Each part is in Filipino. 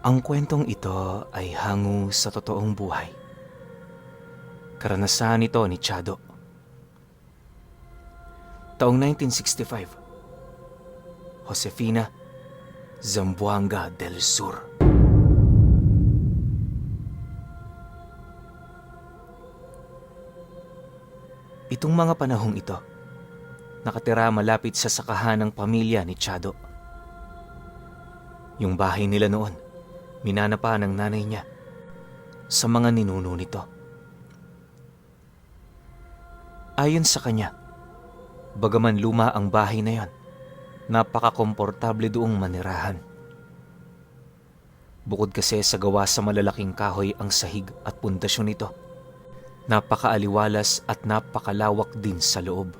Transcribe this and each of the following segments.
Ang kwentong ito ay hango sa totoong buhay. Karanasan ito ni Chado. Taong 1965, Josefina, Zamboanga del Sur. Itong mga panahong ito, nakatira malapit sa sakahan ng pamilya ni Chado. Yung bahay nila noon, minana pa ng nanay niya sa mga ninuno nito. Ayon sa kanya, bagaman luma ang bahay na yon, napaka-komportable doong manirahan. Bukod kasi sa gawa sa malalaking kahoy ang sahig at pundasyon nito, napakaaliwalas at napakalawak din sa loob.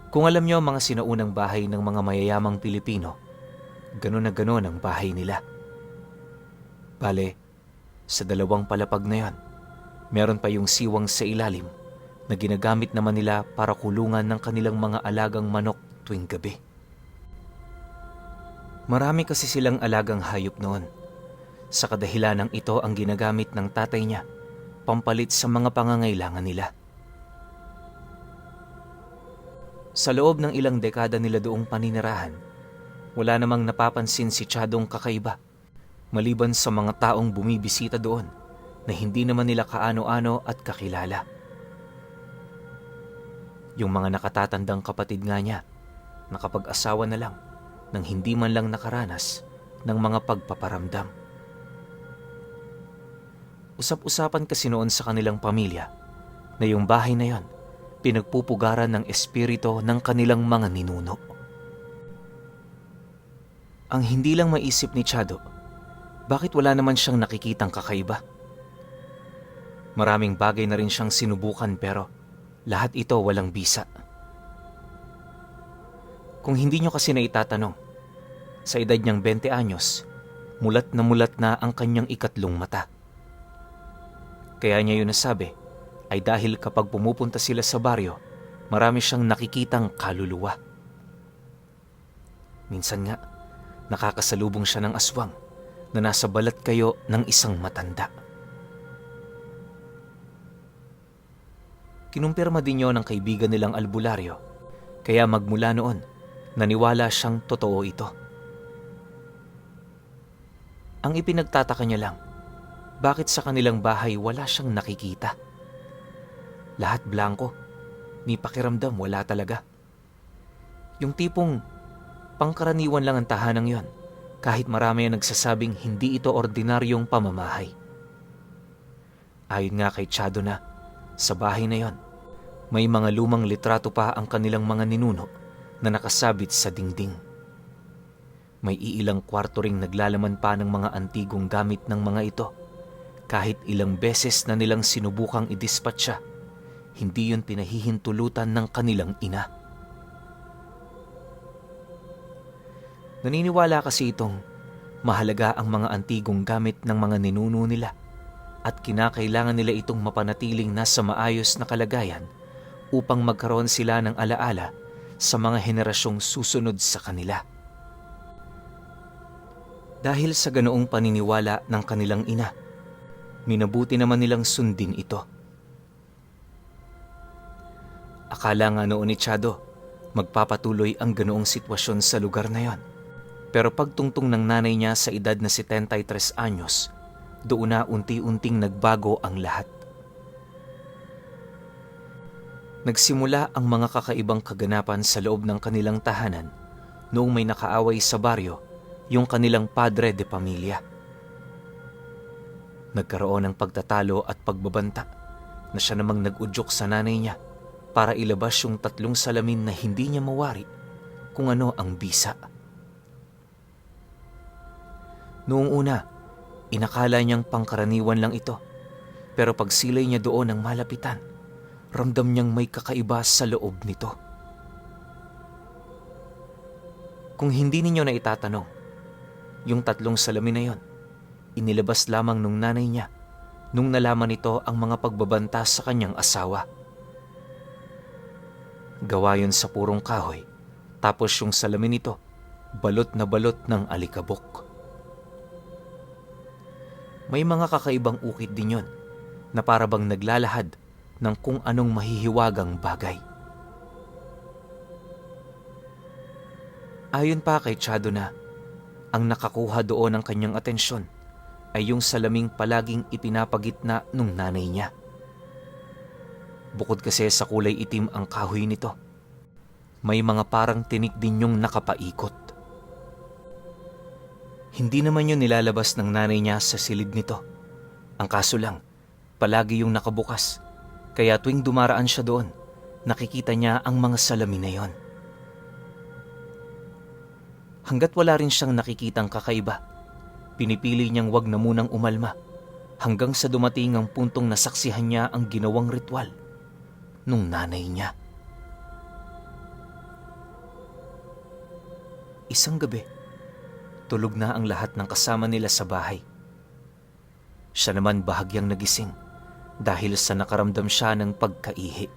Kung alam niyo ang mga sinaunang bahay ng mga mayayamang Pilipino, gano'n na gano'n ang bahay nila. Bale, sa dalawang palapag na yon, meron pa yung siwang sa ilalim na ginagamit naman nila para kulungan ng kanilang mga alagang manok tuwing gabi. Marami kasi silang alagang hayop noon. Sa kadahilanang ito ang ginagamit ng tatay niya pampalit sa mga pangangailangan nila. Sa loob ng ilang dekada nila doong paninirahan, wala namang napapansin si Chadong kakaiba, maliban sa mga taong bumibisita doon na hindi naman nila kaano-ano at kakilala. Yung mga nakatatandang kapatid nga niya, nakapag-asawa na lang nang hindi man lang nakaranas ng mga pagpaparamdam. Usap-usapan kasi noon sa kanilang pamilya na yung bahay na yon pinagpupugaran ng espiritu ng kanilang mga ninuno. Ang hindi lang maisip ni Chado, bakit wala naman siyang nakikitang kakaiba? Maraming bagay na rin siyang sinubukan pero lahat ito walang bisa. Kung hindi nyo kasi na itatanong, sa edad niyang 20 anyos, mulat na ang kanyang ikatlong mata. Kaya niya yun nasabi ay dahil kapag pumupunta sila sa baryo, marami siyang nakikitang kaluluwa. Minsan nga, nakakasalubong siya ng aswang na nasa balat kayo ng isang matanda. Kinumpirma din yun ng kaibigan nilang albularyo, kaya magmula noon, naniwala siyang totoo ito. Ang ipinagtataka niya lang, bakit sa kanilang bahay wala siyang nakikita? Lahat blanko, ni pakiramdam wala talaga. Yung tipong pangkaraniwan lang ang tahanang yon, kahit marami ang nagsasabing hindi ito ordinaryong pamamahay. Ayon nga kay Chado na, sa bahay na yon, may mga lumang litrato pa ang kanilang mga ninuno na nakasabit sa dingding. May iilang kwarto ring naglalaman pa ng mga antigong gamit ng mga ito. Kahit ilang beses na nilang sinubukang idispatcha, hindi yun pinahihintulutan ng kanilang ina. Naniniwala kasi itong mahalaga ang mga antigong gamit ng mga ninuno nila at kinakailangan nila itong mapanatiling nasa maayos na kalagayan upang magkaroon sila ng alaala sa mga henerasyong susunod sa kanila. Dahil sa ganoong paniniwala ng kanilang ina, minabuti naman nilang sundin ito. Akala nga noon ni Chado, magpapatuloy ang ganoong sitwasyon sa lugar na yon. Pero pagtungtong ng nanay niya sa edad na 73 anyos, doon na unti-unting nagbago ang lahat. Nagsimula ang mga kakaibang kaganapan sa loob ng kanilang tahanan noong may nakaaway sa baryo, yung kanilang padre de pamilya. Nagkaroon ng pagtatalo at pagbabanta na siya namang nag-udyok sa nanay niya para ilabas yung 3 salamin na hindi niya mawari kung ano ang bisa. Noong una, inakala niyang pangkaraniwan lang ito, pero pagsilay niya doon ng malapitan, ramdam niyang may kakaiba sa loob nito. Kung hindi ninyo na itatanong, yung 3 salamin na yon, inilabas lamang nung nanay niya nung nalaman nito ang mga pagbabanta sa kanyang asawa. Gawa yun sa purong kahoy, tapos yung salamin nito balot na balot ng alikabok. May mga kakaibang ukit din yon na parabang naglalahad ng kung anong mahihiwagang bagay. Ayon pa kay Chado na ang nakakuha doon ng kanyang atensyon ay yung salaming palaging ipinapagitna nung nanay niya. Bukod kasi sa kulay itim ang kahoy nito, may mga parang tinik din yung nakapaikot. Hindi naman yun nilalabas ng nanay niya sa silid nito. Ang kaso lang, palagi yung nakabukas. Kaya tuwing dumaraan siya doon, nakikita niya ang mga salamin na yon. Hanggat wala rin siyang nakikitang kakaiba, pinipili niyang wag na munang umalma hanggang sa dumating ang puntong nasaksihan niya ang ginawang ritual nung nanay niya. Isang gabi, tulog na ang lahat ng kasama nila sa bahay. Siya naman bahagyang nagising dahil sa nakaramdam siya ng pagkaihi.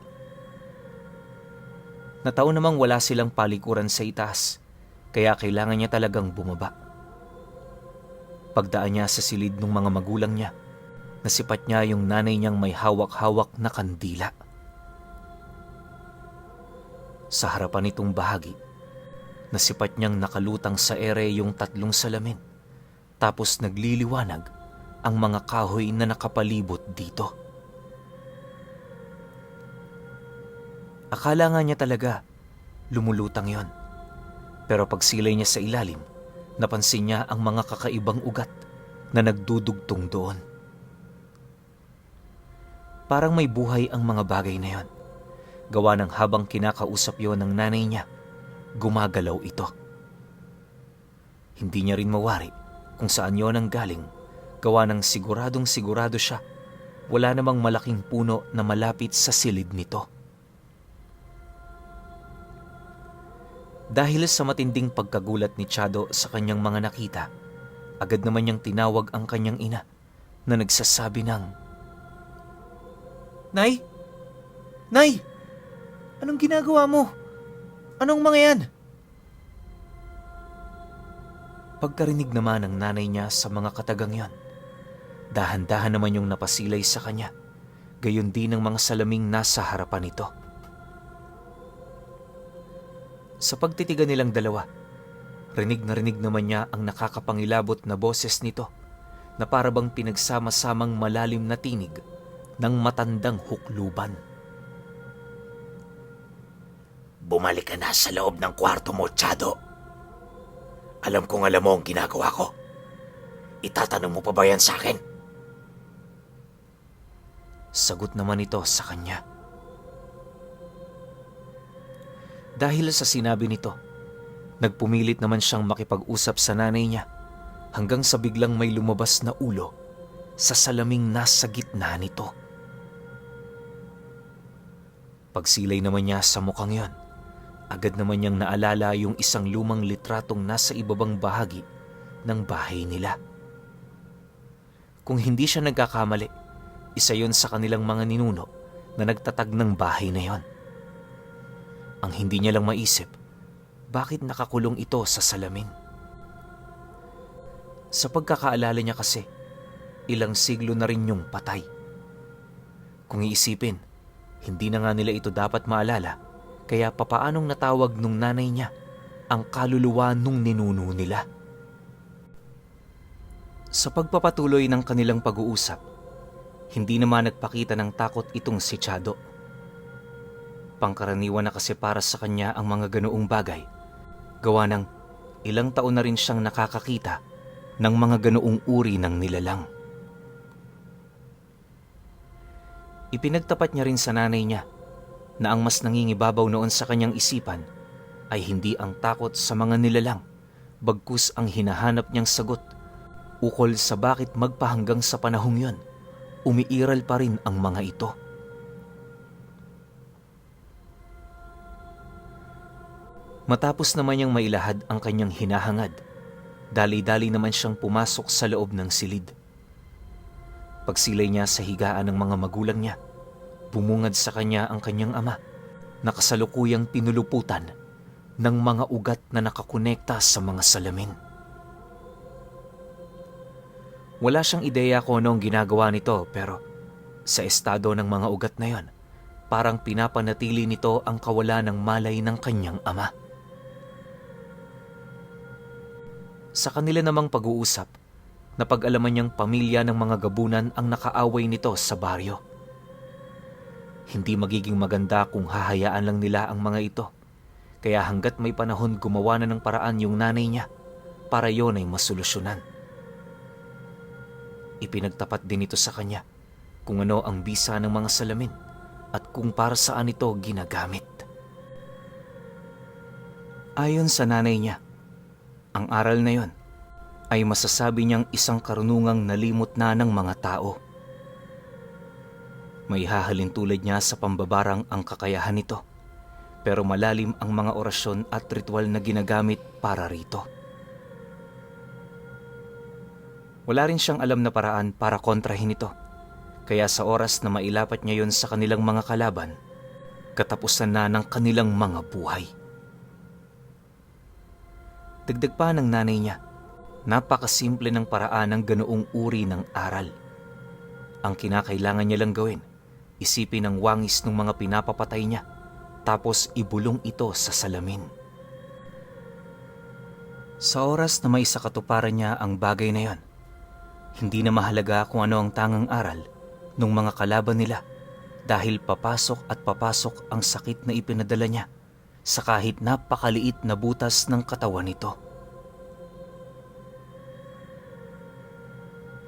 Nataon namang wala silang palikuran sa itaas, kaya kailangan niya talagang bumaba. Pagdaan niya sa silid ng mga magulang niya, nasipat niya yung nanay niyang may hawak-hawak na kandila. Sa harapan nitong bahagi, nasipat niyang nakalutang sa ere yung 3 salamin, tapos nagliliwanag ang mga kahoy na nakapalibot dito. Akala nga niya talaga lumulutang yon. Pero pagsilay niya sa ilalim, napansin niya ang mga kakaibang ugat na nagdudugtong doon. Parang may buhay ang mga bagay na yon. Gawa ng habang kinakausap yon ng nanay niya, gumagalaw ito. Hindi niya rin mawari kung saan yon ang galing, gawa ng siguradong sigurado siya wala namang malaking puno na malapit sa silid nito. Dahil sa matinding pagkagulat ni Chado sa kanyang mga nakita, agad naman niyang tinawag ang kanyang ina na nagsasabi ng, "Nay! Nay! Anong ginagawa mo? Anong mga yan?" Pagkarinig naman ng nanay niya sa mga katagang yon, dahan-dahan naman yung napasilay sa kanya, gayon din ang mga salaming nasa harapan nito. Sa pagtitigan nilang dalawa, rinig naman niya ang nakakapangilabot na boses nito na parabang pinagsama-samang malalim na tinig ng matandang hukluban. Bumalik ka na sa loob ng kwarto mo, Chado. Alam kong alam mo ang ginagawa ko. Itatanong mo pa ba yan sa akin? Sagot naman ito sa kanya. Dahil sa sinabi nito, nagpumilit naman siyang makipag-usap sa nanay niya hanggang sa biglang may lumabas na ulo sa salaming nasa gitna nito. Pagsilay naman niya sa mukhang yon, agad naman niyang naalala yung isang lumang litratong nasa ibabang bahagi ng bahay nila. Kung hindi siya nagkakamali, isa yon sa kanilang mga ninuno na nagtatag ng bahay na yon. Ang hindi niya lang maisip, bakit nakakulong ito sa salamin? Sa pagkakaalala niya kasi, ilang siglo na rin yung patay. Kung iisipin, hindi na nga nila ito dapat maalala, kaya papaanong natawag nung nanay niya ang kaluluwa nung ninuno nila? Sa pagpapatuloy ng kanilang pag-uusap, hindi naman nagpakita ng takot itong si Chado. Pangkaraniwan na kasi para sa kanya ang mga ganoong bagay, gawa ng ilang taon na rin siyang nakakakita ng mga ganoong uri ng nilalang. Ipinagtapat niya rin sa nanay niya na ang mas nangingibabaw noon sa kanyang isipan ay hindi ang takot sa mga nilalang, bagkus ang hinahanap niyang sagot ukol sa bakit magpahanggang sa panahong yon, umiiral pa rin ang mga ito. Matapos naman niyang mailahad ang kanyang hinahangad, dali-dali naman siyang pumasok sa loob ng silid. Pagsilay niya sa higaan ng mga magulang niya, bumungad sa kanya ang kanyang ama na kasalukuyang pinuluputan ng mga ugat na nakakonekta sa mga salamin. Wala siyang ideya kung ano ang ginagawa nito pero sa estado ng mga ugat na yon, parang pinapanatili nito ang kawalan ng malay ng kanyang ama. Sa kanila namang pag-uusap, napag-alaman niyang pamilya ng mga gabunan ang nakaaway nito sa baryo. Hindi magiging maganda kung hahayaan lang nila ang mga ito. Kaya hanggat may panahon gumawa na ng paraan yung nanay niya para yon ay masolusyonan. Ipinagtapat din ito sa kanya kung ano ang bisa ng mga salamin at kung para saan ito ginagamit. Ayon sa nanay niya, ang aral na yon ay masasabi niyang isang karunungang nalimot na ng mga tao. May hahalin tulad niya sa pambabarang ang kakayahan nito. Pero malalim ang mga orasyon at ritual na ginagamit para rito. Wala rin siyang alam na paraan para kontrahin ito. Kaya sa oras na mailapat niya yon sa kanilang mga kalaban, katapusan na ng kanilang mga buhay. Dagdag pa ng nanay niya, napakasimple ng paraan ng ganoong uri ng aral. Ang kinakailangan niya lang gawin, isipin ang wangis ng mga pinapapatay niya, tapos ibulong ito sa salamin. Sa oras na may sakatuparan niya ang bagay na yon, hindi na mahalaga kung ano ang tangang aral ng mga kalaban nila dahil papasok at papasok ang sakit na ipinadala niya sa kahit napakaliit na butas ng katawan nito.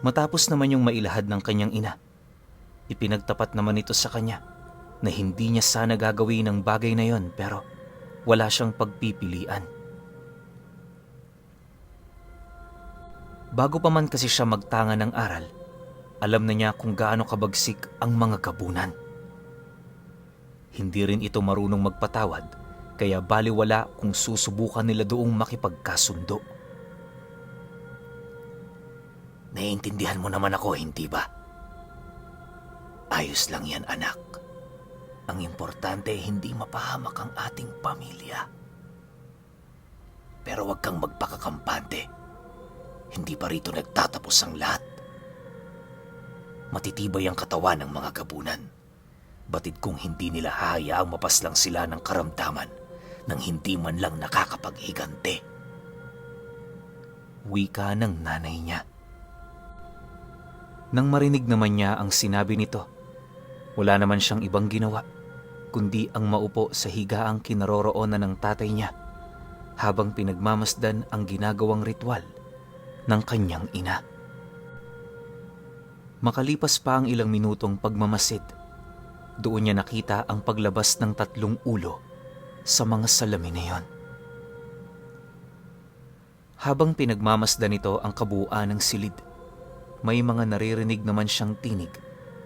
Matapos naman yung mailahad ng kanyang ina, ipinagtapat naman ito sa kanya na hindi niya sana gagawin ang bagay na yon pero wala siyang pagpipilian. Bago pa man kasi siya magtanga ng aral, alam na niya kung gaano kabagsik ang mga gabunan. Hindi rin ito marunong magpatawad kaya baliwala kung susubukan nila doong makipagkasundo. Naiintindihan mo naman ako, hindi ba? Ayos lang yan, anak. Ang importante, hindi mapahamak ang ating pamilya. Pero huwag kang magpakakampante. Hindi pa rito nagtatapos ang lahat. Matitibay ang katawan ng mga gabunan. Batid kung hindi nila hahayaang mapaslang sila ng karamdaman nang hindi man lang nakakapag-higante. Wika ng nanay niya. Nang marinig naman niya ang sinabi nito, wala naman siyang ibang ginawa, kundi ang maupo sa higaang kinaroroonan ng tatay niya habang pinagmamasdan ang ginagawang ritual ng kanyang ina. Makalipas pa ang ilang minutong pagmamasid, doon niya nakita ang paglabas ng 3 ulo sa mga salamin na yon. Habang pinagmamasdan nito ang kabuuan ng silid, may mga naririnig naman siyang tinig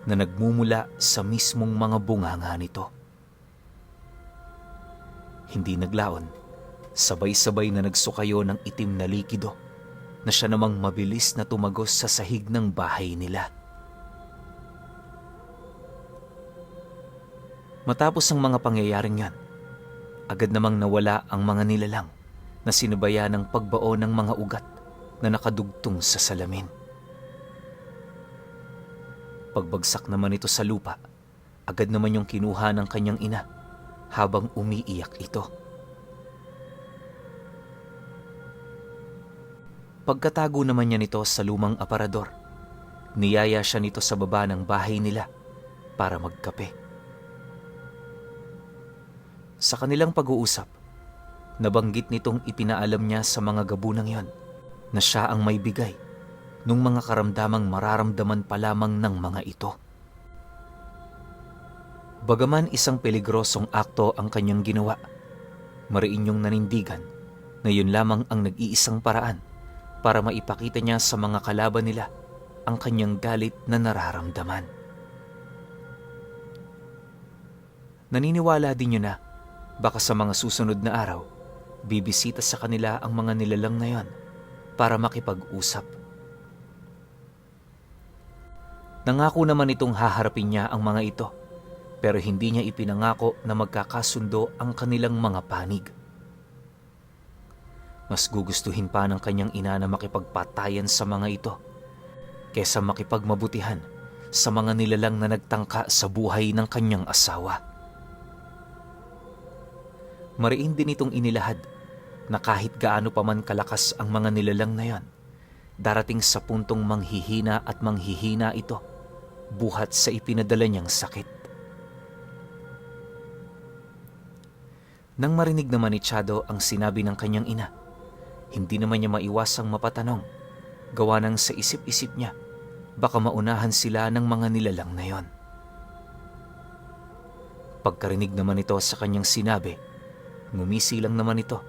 na nagmumula sa mismong mga bunganga nito. Hindi naglaon, sabay-sabay na nagsukayo ng itim na likido na siya namang mabilis na tumagos sa sahig ng bahay nila. Matapos ang mga pangyayaring yan, agad namang nawala ang mga nilalang na sinubayan ng pagbao ng mga ugat na nakadugtong sa salamin. Pagbagsak naman ito sa lupa, agad naman yung kinuha ng kanyang ina habang umiiyak ito. Pagkatago naman niya nito sa lumang aparador, niyaya siya nito sa baba ng bahay nila para magkape. Sa kanilang pag-uusap, nabanggit nitong ipinaalam niya sa mga gabunang yon na siya ang may bigay nung mga karamdamang mararamdaman pa lamang ng mga ito. Bagaman isang peligrosong akto ang kanyang ginawa, mariin niyong nanindigan na yun lamang ang nag-iisang paraan para maipakita niya sa mga kalaban nila ang kanyang galit na nararamdaman. Naniniwala din niyo na baka sa mga susunod na araw, bibisita sa kanila ang mga nilalang na yon para makipag-usap. Nangako naman itong haharapin niya ang mga ito, pero hindi niya ipinangako na magkakasundo ang kanilang mga panig. Mas gugustuhin pa ng kanyang ina na makipagpatayan sa mga ito kesa makipagmabutihan sa mga nilalang na nagtangka sa buhay ng kanyang asawa. Mariin din itong inilahad na kahit gaano pa man kalakas ang mga nilalang na yan, darating sa puntong manghihina at manghihina ito buhat sa ipinadala niyang sakit. Nang marinig naman ni Chado ang sinabi ng kanyang ina, hindi naman niya maiwasang mapatanong, gawa nang sa isip-isip niya, baka maunahan sila ng mga nilalang na yon. Pagkarinig naman ito sa kanyang sinabi, ngumisi lang naman ito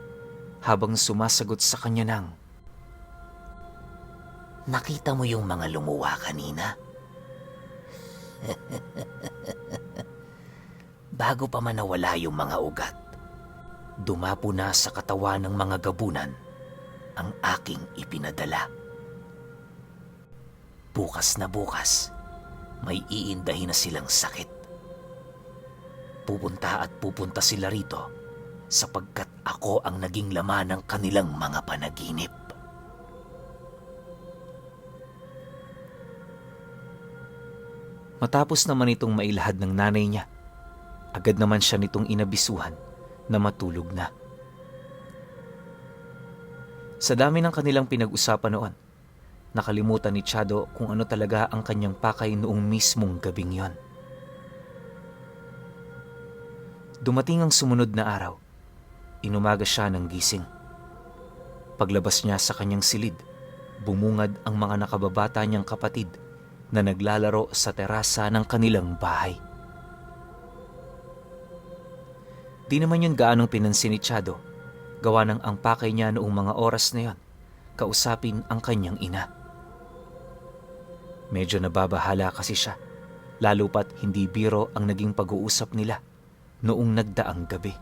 habang sumasagot sa kanya ng, Nakita mo yung mga lumuwa kanina? Bago pa man nawala yung mga ugat, dumapo na sa katawan ng mga gabunan ang aking ipinadala. Bukas na bukas, may iindahin na silang sakit. Pupunta at pupunta sila rito sapagkat ako ang naging laman ng kanilang mga panaginip. Matapos naman itong mailahad ng nanay niya, agad naman siya nitong inabisuhan na matulog na. Sa dami ng kanilang pinag-usapan noon, nakalimutan ni Chado kung ano talaga ang kanyang pakay noong mismong gabing yon. Dumating ang sumunod na araw. Inumaga siya ng gising. Paglabas niya sa kanyang silid, bumungad ang mga nakababata niyang kapatid na naglalaro sa terasa ng kanilang bahay. Di naman yun gaanong pinansin ni Chado, gawa ng ang pakay niya noong mga oras na yon, kausapin ang kanyang ina. Medyo nababahala kasi siya, lalo pat hindi biro ang naging pag-uusap nila noong nagdaang gabi.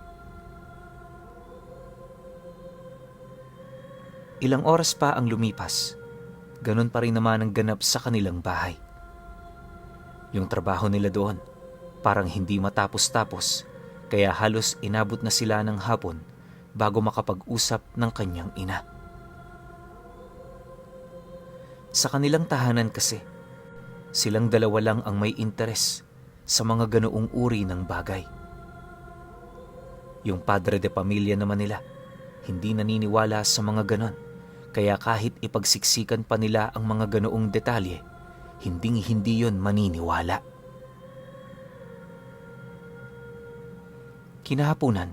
Ilang oras pa ang lumipas, ganun pa rin naman ang ganap sa kanilang bahay. Yung trabaho nila doon, parang hindi matapos-tapos, kaya halos inabot na sila ng hapon bago makapag-usap ng kanyang ina. Sa kanilang tahanan kasi, silang dalawa lang ang may interes sa mga ganoong uri ng bagay. Yung padre de pamilya naman nila, hindi naniniwala sa mga ganon, kaya kahit ipagsiksikan pa nila ang mga ganoong detalye, hindi yon maniniwala. Kinahaponan,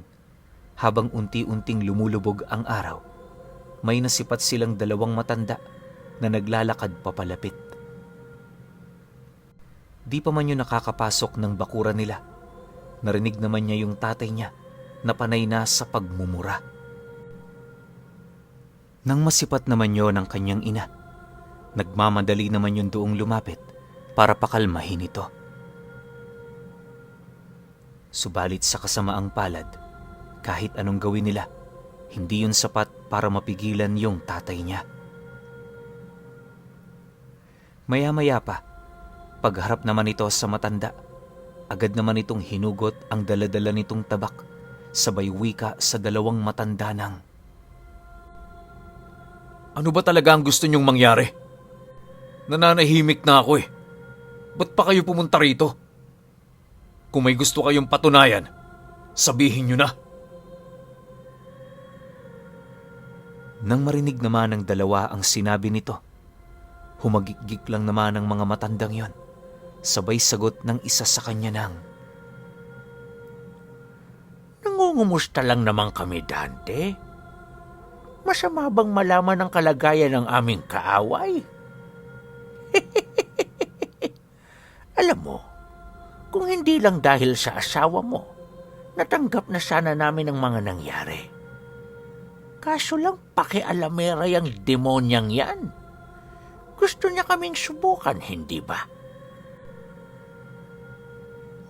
habang unti-unting lumulubog ang araw, may nasipat silang dalawang matanda na naglalakad papalapit. Di pa man yun nakakapasok ng bakuran nila, narinig naman niya yung tatay niya na panay na sa pagmumura. Nang masipat naman yon ang kanyang ina, nagmamadali naman yun doong lumapit para pakalmahin ito. Subalit sa kasamaang palad, kahit anong gawin nila, hindi yun sapat para mapigilan yung tatay niya. Maya-maya pa, pagharap naman ito sa matanda, agad naman itong hinugot ang daladala nitong tabak, sabay wika sa dalawang matanda ng, Ano ba talaga ang gusto niyong mangyari? Nananahimik na ako eh. Ba't pa kayo pumunta rito? Kung may gusto kayong patunayan, sabihin niyo na. Nang marinig naman ng dalawa ang sinabi nito, humagikgik lang naman ang mga matandang yon, sabay sagot ng isa sa kanya ng, Nangungumusta lang naman kami, Dante. Masama bang malaman ang kalagayan ng aming kaaway? Alam mo, kung hindi lang dahil sa asawa mo, natanggap na sana namin ang mga nangyari. Kaso lang pakialamera yung demonyang yan. Gusto niya kaming subukan, hindi ba?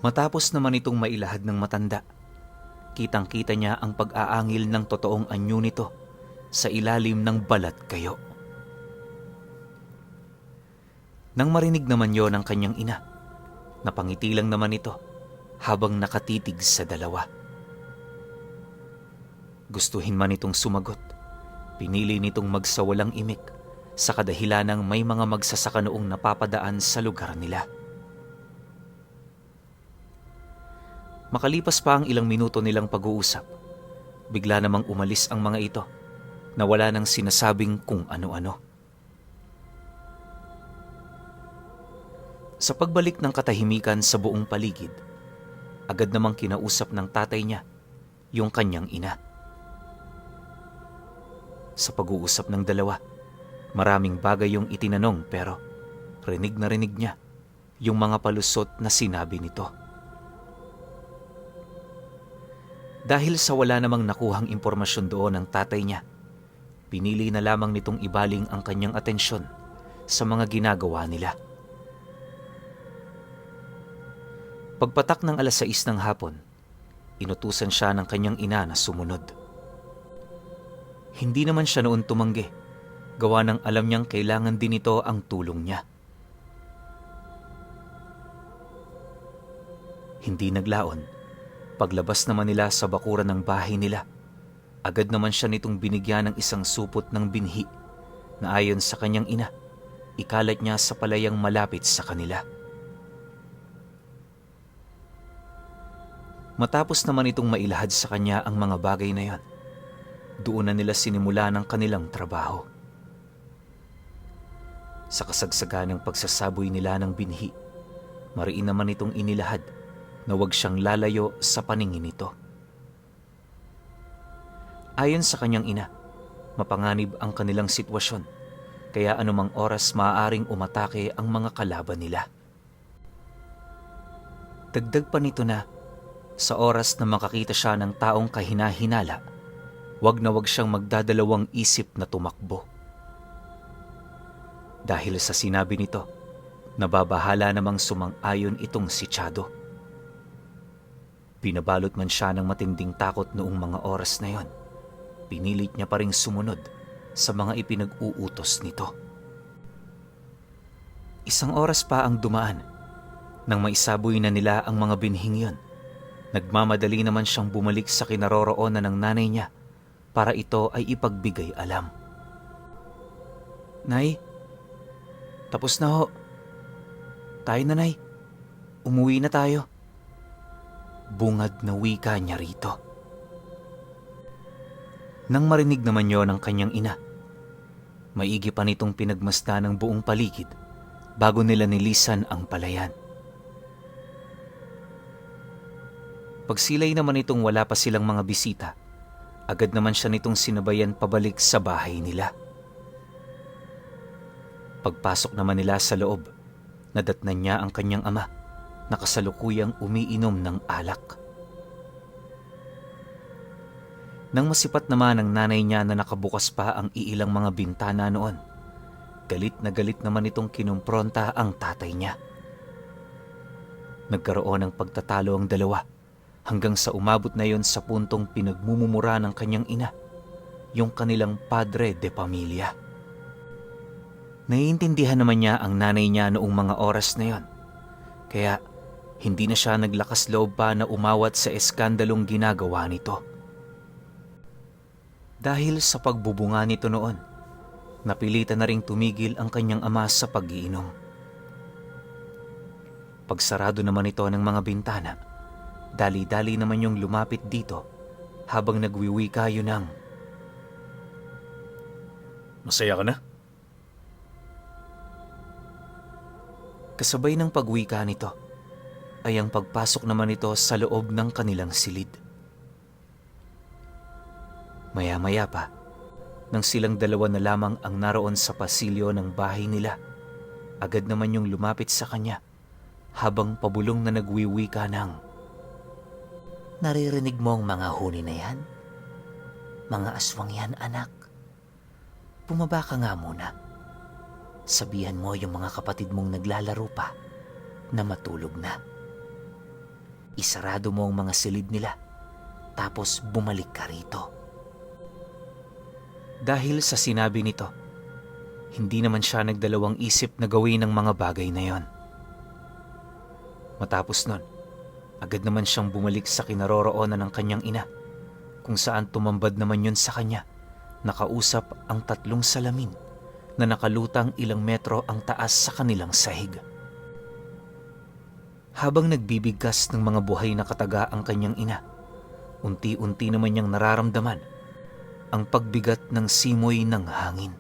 matapos naman itong mailahad ng matanda, kitang-kita niya ang pag-aangil ng totoong anyo nito sa ilalim ng balat kayo. Nang marinig naman yon ng kanyang ina, napangiti lang naman ito habang nakatitig sa dalawa. Gustuhin man itong sumagot, Pinili nitong magsawalang imik sa kadahilanang may mga magsasaka noong napapadaan sa lugar nila. Makalipas pa ang ilang minuto nilang pag-uusap, bigla namang umalis ang mga ito na wala nang sinasabing kung ano-ano. Sa pagbalik ng katahimikan sa buong paligid, agad namang kinausap ng tatay niya yung kanyang ina. Sa pag-uusap ng dalawa, maraming bagay yung itinanong pero rinig na rinig niya yung mga palusot na sinabi nito. Dahil sa wala namang nakuhang impormasyon doon ng tatay niya, pinili na lamang nitong ibaling ang kanyang atensyon sa mga ginagawa nila. Pagpatak ng 6:00 ng hapon, inutusan siya ng kanyang ina na sumunod. Hindi naman siya noon tumanggi, gawa ng alam niyang kailangan din ito ang tulong niya. Hindi naglaon. Paglabas naman nila sa bakuran ng bahay nila, agad naman siya nitong binigyan ng isang supot ng binhi na ayon sa kanyang ina, ikalat niya sa palayang malapit sa kanila. Matapos naman itong mailahad sa kanya ang mga bagay na yon, doon na nila sinimula ng kanilang trabaho. Sa kasagsagan ng pagsasaboy nila ng binhi, mariin naman itong inilahad na huwag siyang lalayo sa paningin nito. Ayon sa kanyang ina, mapanganib ang kanilang sitwasyon, kaya anumang oras maaaring umatake ang mga kalaban nila. Dagdag pa nito na, sa oras na makakita siya ng taong kahina-hinala, wag na wag siyang magdadalawang isip na tumakbo. Dahil sa sinabi nito, nababahala namang sumang-ayon itong si Chado. Pinabalot man siya ng matinding takot noong mga oras na yon, pinilit niya pa ring sumunod sa mga ipinag-uutos nito. Isang oras pa ang dumaan nang maisaboy na nila ang mga binhing yon. Nagmamadali naman siyang bumalik sa kinaroroonan ng nanay niya para ito ay ipagbigay alam. Nay, tapos na ho. Tayo na, Nay. Umuwi na tayo. Bungad na wika niya rito. Nang marinig naman yon ng kanyang ina, maigi pa nitong pinagmasdan ng buong paligid bago nila nilisan ang palayan. Pagsilay naman itong wala pa silang mga bisita, agad naman siya nitong sinabayan pabalik sa bahay nila. Pagpasok naman nila sa loob, nadatnan niya ang kanyang ama na kasalukuyang umiinom ng alak. Nang masipat naman ang nanay niya na nakabukas pa ang iilang mga bintana noon, galit na galit naman itong kinumpronta ang tatay niya. Nagkaroon ng pagtatalo ang dalawa hanggang sa umabot na yon sa puntong pinagmumumura ng kanyang ina, yung kanilang padre de pamilya. Naiintindihan naman niya ang nanay niya noong mga oras na yon, kaya hindi na siya naglakas loob pa na umawat sa eskandalong ginagawa nito. Dahil sa pagbubunga nito noon, napilitan na ring tumigil ang kanyang ama sa pag-iinom. Pagsarado naman ito ng mga bintana, dali-dali naman yung lumapit dito habang nagwiwika yun ng, Masaya ka na? kasabay ng pagwika nito ay ang pagpasok naman ito sa loob ng kanilang silid. Maya-maya pa, nang silang dalawa na lamang ang naroon sa pasilyo ng bahay nila, agad naman yung lumapit sa kanya habang pabulong na nagwiwika ng, Naririnig mo ang mga huni na yan? Mga aswang yan, anak. Bumaba ka nga muna. Sabihan mo yung mga kapatid mong naglalaro pa na matulog na. Isarado mo ang mga silid nila, tapos bumalik ka rito. Dahil sa sinabi nito, hindi naman siya nagdalawang isip na gawin ang mga bagay na yon. Matapos nun, agad naman siyang bumalik sa kinaroroonan ng kanyang ina, kung saan tumambad naman yun sa kanya nakausap ang 3 salamin na nakalutang ilang metro ang taas sa kanilang sahig. Habang nagbibigkas ng mga buhay na kataga ang kanyang ina, unti-unti naman niyang nararamdaman ang pagbigat ng simoy ng hangin.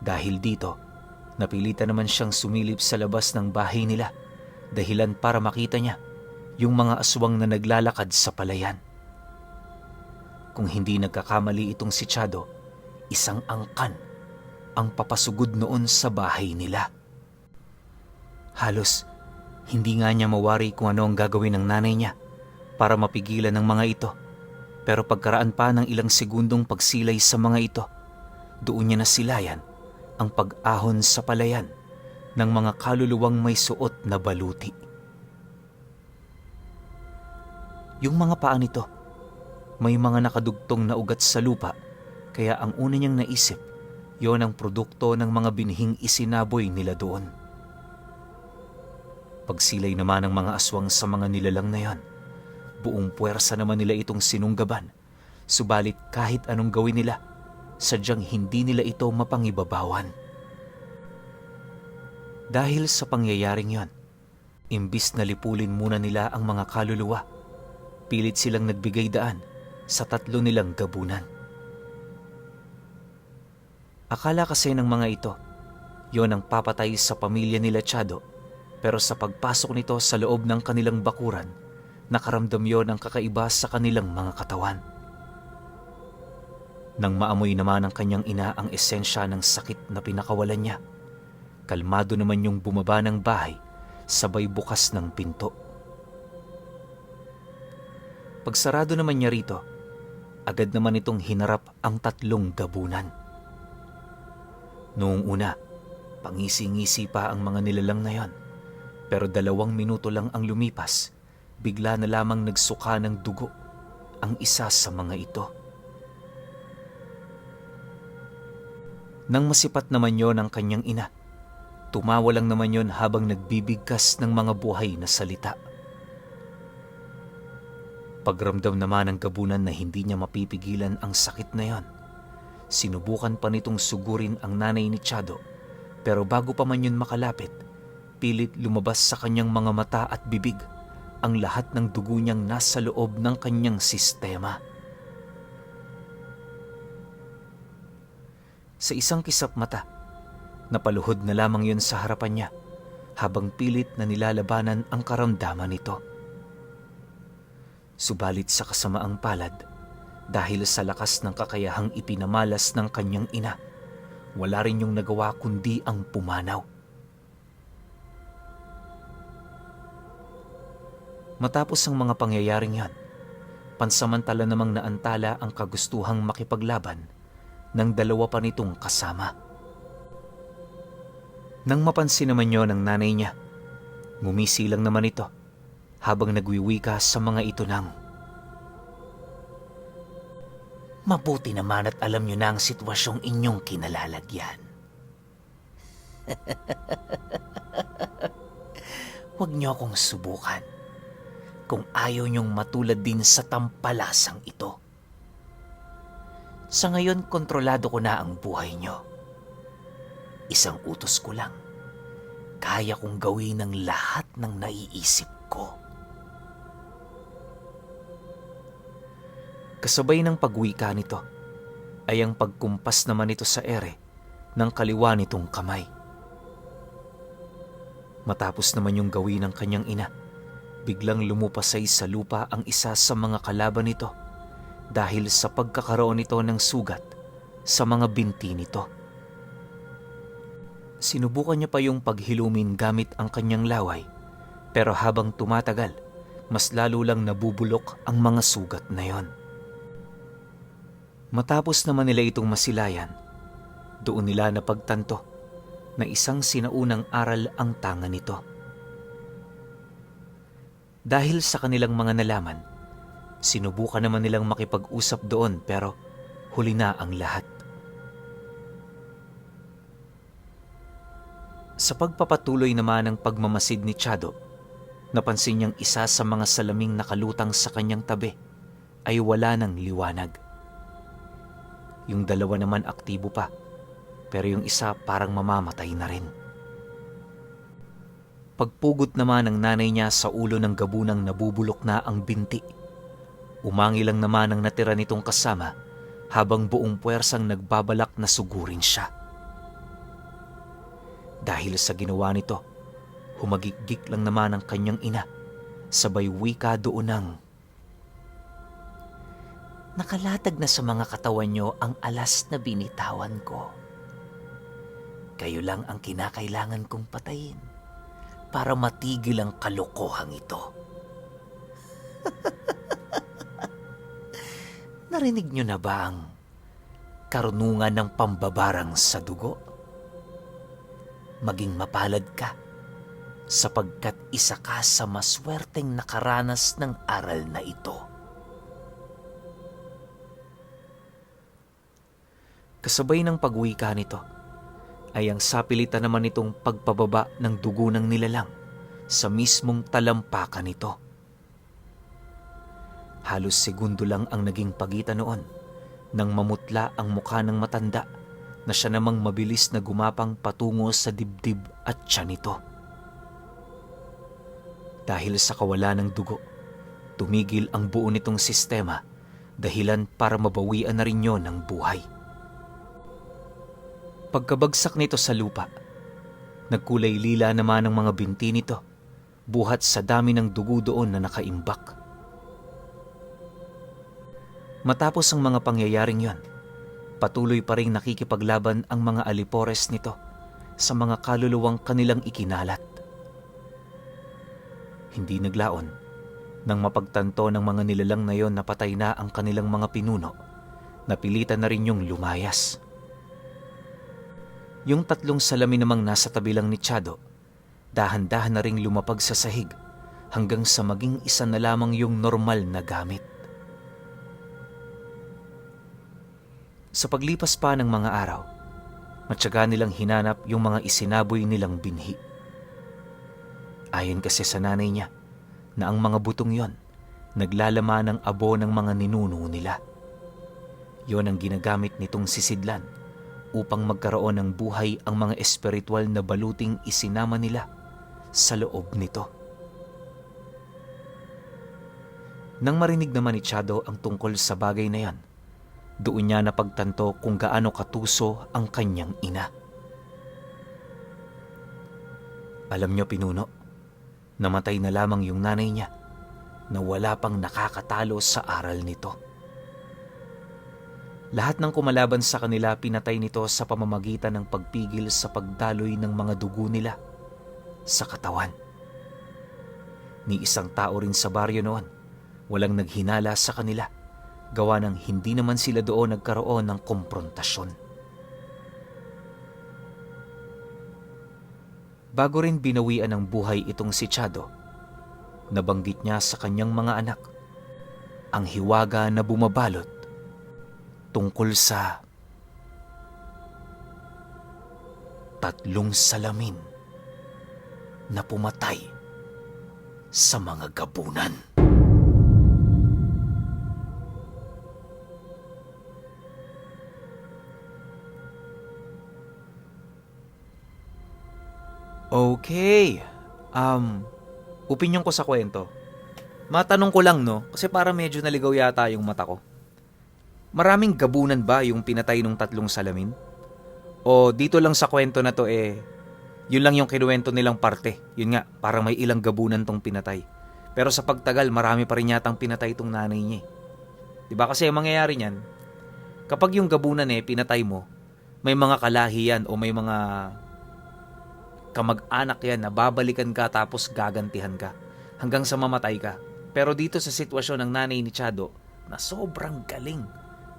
Dahil dito, napilitan naman siyang sumilip sa labas ng bahay nila, dahilan para makita niya yung mga aswang na naglalakad sa palayan. Kung hindi nagkakamali itong si Chado, isang angkan ang papasugod noon sa bahay nila. Halos hindi nga niya mawari kung ano ang gagawin ng nanay niya para mapigilan ng mga ito. Pero pagkaraan pa ng ilang segundong pagsilay sa mga ito, doon niya nasilayan ang pag-ahon sa palayan ng mga kaluluwang may suot na baluti. Yung mga paa nito, may mga nakadugtong na ugat sa lupa, kaya ang una niyang naisip, yon ang produkto ng mga binhing isinaboy nila doon. Pagsilay naman ng mga aswang sa mga nilalang na yon, buong puwersa naman nila itong sinunggaban, subalit kahit anong gawin nila, sadyang hindi nila ito mapangibabawan. Dahil sa pangyayaring yon, imbis na lipulin muna nila ang mga kaluluwa, pilit silang nagbigay daan sa 3 nilang gabunan. Akala kasi ng mga ito, yon ang papatay sa pamilya nila Chado, pero sa pagpasok nito sa loob ng kanilang bakuran, nakaramdam yon ang kakaiba sa kanilang mga katawan. Nang maamoy naman ng kanyang ina ang esensya ng sakit na pinakawalan niya, kalmado naman yung bumaba ng bahay, sabay bukas ng pinto. Pagsarado naman niya rito, agad naman itong hinarap ang 3 gabunan. Noong una, pangisi-ngisi pa ang mga nilalang na yon, pero 2 minuto lang ang lumipas, bigla na lamang nagsuka ng dugo ang isa sa mga ito. Nang masipat naman yon ang kanyang ina, tumawa lang naman yon habang nagbibigkas ng mga buhay na salita. Pagramdam naman ng gabunan na hindi niya mapipigilan ang sakit na yon, sinubukan pa nitong sugurin ang nanay ni Chado, pero bago pa man yun makalapit, pilit lumabas sa kanyang mga mata at bibig ang lahat ng dugo niyang nasa loob ng kanyang sistema. Sa isang kisap mata, napaluhod na lamang yun sa harapan niya habang pilit na nilalabanan ang karamdaman nito. Subalit sa kasamaang palad, dahil sa lakas ng kakayahang ipinamalas ng kanyang ina, wala rin yung nagawa kundi ang pumanaw. Matapos ang mga pangyayaring yan, pansamantala namang naantala ang kagustuhang makipaglaban ng 2 pa nitong kasama. Nang mapansin naman yon ng nanay niya, ngumisi lang naman ito habang nagwiwika sa mga ito ng, Mabuti naman at alam niyo na ang sitwasyong inyong kinalalagyan. Huwag niyo akong subukan kung ayaw niyong matulad din sa tampalasang ito. Sa ngayon, kontrolado ko na ang buhay niyo. Isang utos ko lang, kaya kong gawin ang lahat ng naiisip ko. Kasabay ng pagwika nito ay ang pagkumpas naman nito sa ere ng kaliwa nitong kamay. Matapos naman yung gawin ng kanyang ina, biglang lumupasay sa lupa ang isa sa mga kalaban nito dahil sa pagkakaroon nito ng sugat sa mga binti nito. Sinubukan niya pa yung paghilumin gamit ang kanyang laway, pero habang tumatagal, mas lalo lang nabubulok ang mga sugat na yon. Matapos naman nila itong masilayan, doon nila napagtanto na isang sinaunang aral ang tanga nito. Dahil sa kanilang mga nalaman, sinubukan naman nilang makipag-usap doon pero huli na ang lahat. Sa pagpapatuloy naman ng pagmamasid ni Chado, napansin niyang isa sa mga salaming nakalutang sa kanyang tabi ay wala ng liwanag. Yung dalawa naman aktibo pa, pero yung isa parang mamamatay na rin. Pagpugot naman ng nanay niya sa ulo ng gabunang nabubulok na ang binti, umangi lang naman ang natira nitong kasama habang buong puwersang nagbabalak na sugurin siya. Dahil sa ginawa nito, humagikgik lang naman ang kanyang ina, sabay wika doon ng, Nakalatag na sa mga katawan nyo ang alas na binitawan ko. Kayo lang ang kinakailangan kong patayin para matigil ang kalokohang ito. Narinig nyo na ba ang karunungan ng pambabarang sa dugo? Maging mapalad ka sapagkat isa ka sa maswerteng nakaranas ng aral na ito. kasabay ng pagwika nito, ay ang sapilitan naman nitong pagpababa ng dugo ng nilalang sa mismong talampakan nito. Halos segundo lang ang naging pagitan noon nang mamutla ang mukha ng matanda na siya namang mabilis na gumapang patungo sa dibdib at tiyan nito. Dahil sa kawalan ng dugo, tumigil ang buo nitong sistema, dahilan para mabawian na rin yon ng buhay. Pagkabagsak nito sa lupa, nagkulay lila naman ang mga binti nito, buhat sa dami ng dugo doon na nakaimbak. Matapos ang mga pangyayaring yon, patuloy pa rin nakikipaglaban ang mga alipores nito sa mga kaluluwang kanilang ikinalat. Hindi naglaon nang mapagtanto ng mga nilalang na yon na patay na ang kanilang mga pinuno, napilitan na rin yung lumayas. Yung 3 salamin namang nasa tabi lang ni Chado, dahan-dahan na ring lumapag sa sahig hanggang sa maging isa na lamang yung normal na gamit. Sa paglipas pa ng mga araw, matyaga nilang hinanap yung mga isinaboy nilang binhi. Ayon kasi sa nanay niya na ang mga butong yon naglalaman ng abo ng mga ninuno nila. Yon ang ginagamit nitong sisidlan upang magkaroon ng buhay ang mga espiritual na baluting isinama nila sa loob nito. Nang marinig naman ni Chado ang tungkol sa bagay na yan, doon niya napagtanto kung gaano katuso ang kanyang ina. Alam niyo, pinuno, namatay na lamang yung nanay niya na wala pang nakakatalo sa aral nito. Lahat ng kumalaban sa kanila pinatay nito sa pamamagitan ng pagpigil sa pagdaloy ng mga dugo nila sa katawan. Ni isang tao rin sa baryo noon, walang naghinala sa kanila, gawa ng hindi naman sila doon nagkaroon ng komprontasyon. Bago rin binawian ng buhay itong si Chado, nabanggit niya sa kanyang mga anak ang hiwaga na bumabalot tungkol sa 3 salamin na pumatay sa mga gabunan. Okay. Opinyon ko sa kwento. Matanong ko lang, no? Kasi para medyo naligaw yata yung mata ko. Maraming gabunan ba yung pinatay ng 3 salamin? O dito lang sa kwento na to yun lang yung kinuwento nilang parte. Yun nga, parang may ilang gabunan tong pinatay. Pero sa pagtagal, marami pa rin yatang pinatay tong nanay niya. Diba? Kasi ang mangyayari niyan, kapag yung gabunan pinatay mo, may mga kalahi yan o may mga kamag-anak yan na babalikan ka tapos gagantihan ka hanggang sa mamatay ka. Pero dito sa sitwasyon ng nanay ni Chado na sobrang galing,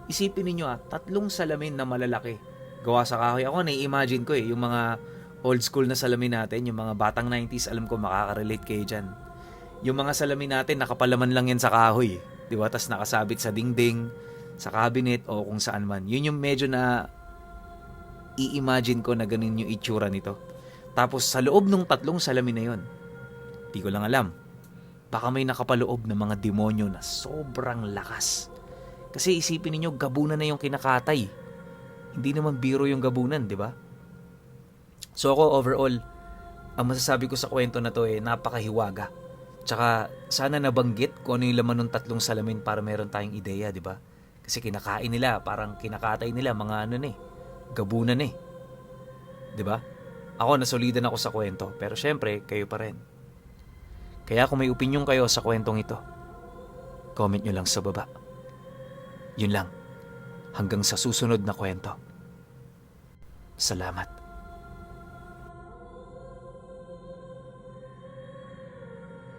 isipin ninyo 3 salamin na malalaki gawa sa kahoy. Ako nai-imagine ko yung mga old school na salamin natin, yung mga batang 90s, alam ko makaka-relate kayo dyan. Yung mga salamin natin nakapalaman lang yan sa kahoy, di ba? Tas nakasabit sa dingding, sa cabinet o kung saan man. Yun yung medyo na i-imagine ko na ganun yung itsura nito. Tapos sa loob ng 3 salamin na yun, di ko lang alam, baka may nakapaloob na mga demonyo na sobrang lakas. Kasi isipin niyo, gabunan na yung kinakatay. Hindi naman biro yung gabunan, di ba? So ako overall, ang masasabi ko sa kwento na to napakahiwaga. Tsaka sana nabanggit kung ano yung laman ng 3 salamin para meron tayong ideya, di ba? Kasi kinakain nila, parang kinakatay nila mga gabunan di ba? Ako nasolidan ako sa kwento, pero syempre kayo pa rin. Kaya kung may opinion kayo sa kwentong ito, comment nyo lang sa baba. Yun lang. Hanggang sa susunod na kwento. Salamat.